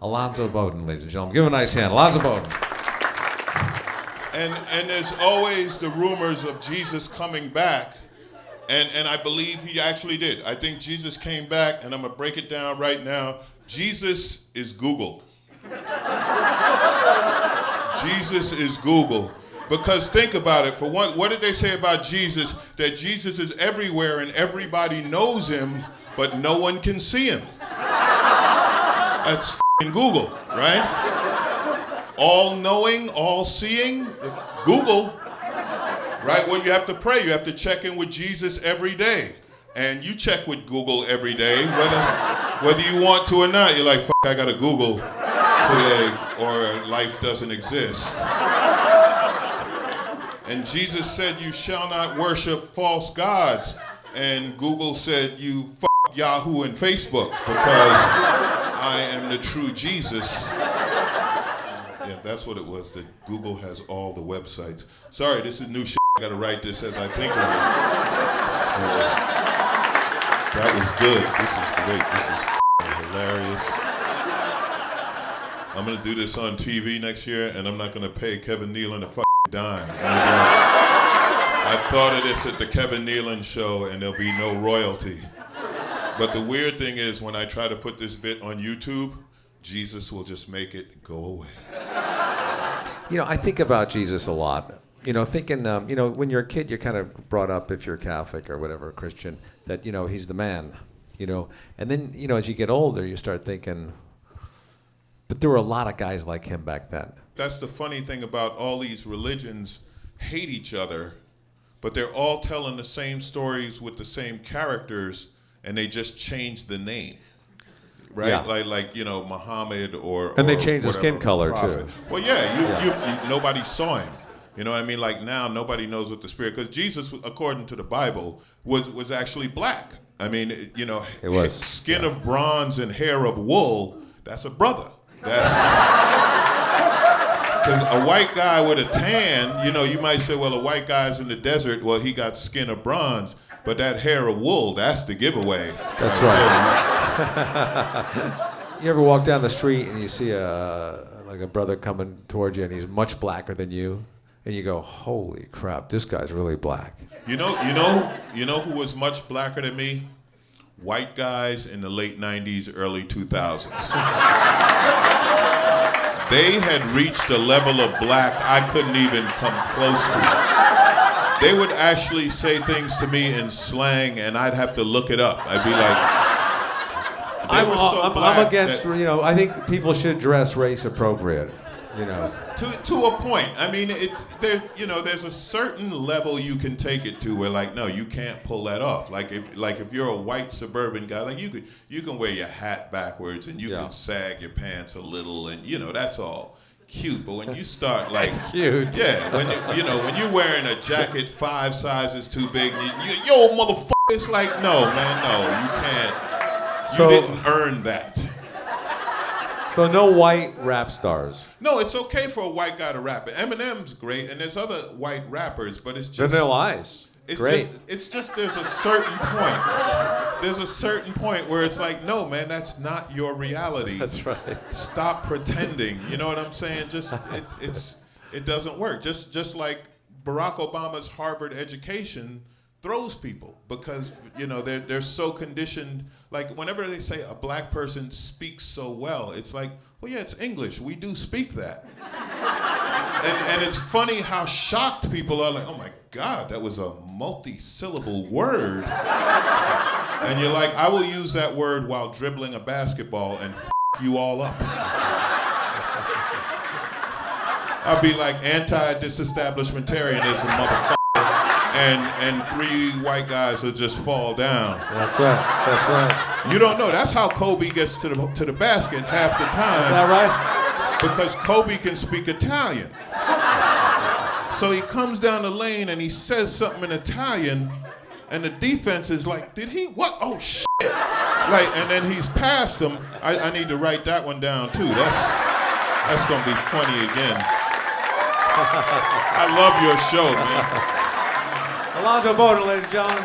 Alonzo Bodden, ladies and gentlemen. Give him a nice hand. Alonzo Bodden. And there's always the rumors of Jesus coming back. And I believe he actually did. I think Jesus came back, and I'm going to break it down right now. Jesus is Google. Jesus is Google. Because think about it. For one, what did they say about Jesus? That Jesus is everywhere and everybody knows him, but no one can see him. That's f***ing Google, right? All knowing, all seeing, Google. Right? Well, you have to pray. You have to check in with Jesus every day. And you check with Google every day, whether you want to or not. You're like, f***, I got to Google today, or life doesn't exist. And Jesus said, you shall not worship false gods. And Google said, you f*** Yahoo and Facebook, because I am the true Jesus. Yeah, that's what it was, that Google has all the websites. Sorry, this is new shit. I gotta write this as I think of it. So, that was good. This is great. This is hilarious. I'm gonna do this on TV next year, and I'm not gonna pay Kevin Nealon a dime. I thought of this at the Kevin Nealon show, and there'll be no royalty. But the weird thing is, when I try to put this bit on YouTube, Jesus will just make it go away. You know, I think about Jesus a lot. You know, thinking, when you're a kid, you're kind of brought up, if you're Catholic or whatever, Christian, that, he's the man, And then, as you get older, you start thinking, but there were a lot of guys like him back then. That's the funny thing about all these religions hate each other, but they're all telling the same stories with the same characters, and they just change the name. Right, yeah. like Muhammad or and they changed the skin color prophet. Too. Well, yeah, you nobody saw him. You know what I mean? Like now, nobody knows what the spirit. Because Jesus, according to the Bible, was actually black. I mean, it was skin of bronze and hair of wool. That's a brother. That's because a white guy with a tan. You might say, well, a white guy's in the desert. Well, he got skin of bronze, but that hair of wool, that's the giveaway. That's right. You ever walk down the street and you see a brother coming towards you and he's much blacker than you, and you go, "Holy crap, this guy's really black." You know who was much blacker than me? White guys in the late '90s, early 2000s. They had reached a level of black I couldn't even come close to. They would actually say things to me in slang, and I'd have to look it up. I'd be like. I'm against, I think people should dress race appropriate, To a point. I mean, there's a certain level you can take it to where, no, you can't pull that off. Like if you're a white suburban guy, you can wear your hat backwards and you can sag your pants a little, and that's all cute. But when you start That's cute. Yeah, when you're wearing a jacket 5 sizes too big, yo motherfucker, it's like, no man, no, you can't. You didn't earn that. So no white rap stars. No, it's okay for a white guy to rap. Eminem's great, and there's other white rappers, but it's just. They're their lies. It's great. It's just there's a certain point. There's a certain point where it's like, no, man, that's not your reality. That's right. Stop pretending. You know what I'm saying? Just it doesn't work. Just like Barack Obama's Harvard education throws people because they're so conditioned. Like whenever they say a black person speaks so well, it's like, well, yeah, it's English. We do speak that. and it's funny how shocked people are. Like, oh my God, that was a multi-syllable word. And you're like, I will use that word while dribbling a basketball and you all up. I'll be like anti-disestablishmentarianism, motherfucker. And 3 white guys will just fall down. That's right. You don't know. That's how Kobe gets to the basket half the time. Is that right? Because Kobe can speak Italian. So he comes down the lane and he says something in Italian, and the defense is like, did he? What? Oh, shit. And then he's past them. I need to write that one down, too. That's going to be funny again. I love your show, man. Alonzo Bodden, ladies and gentlemen.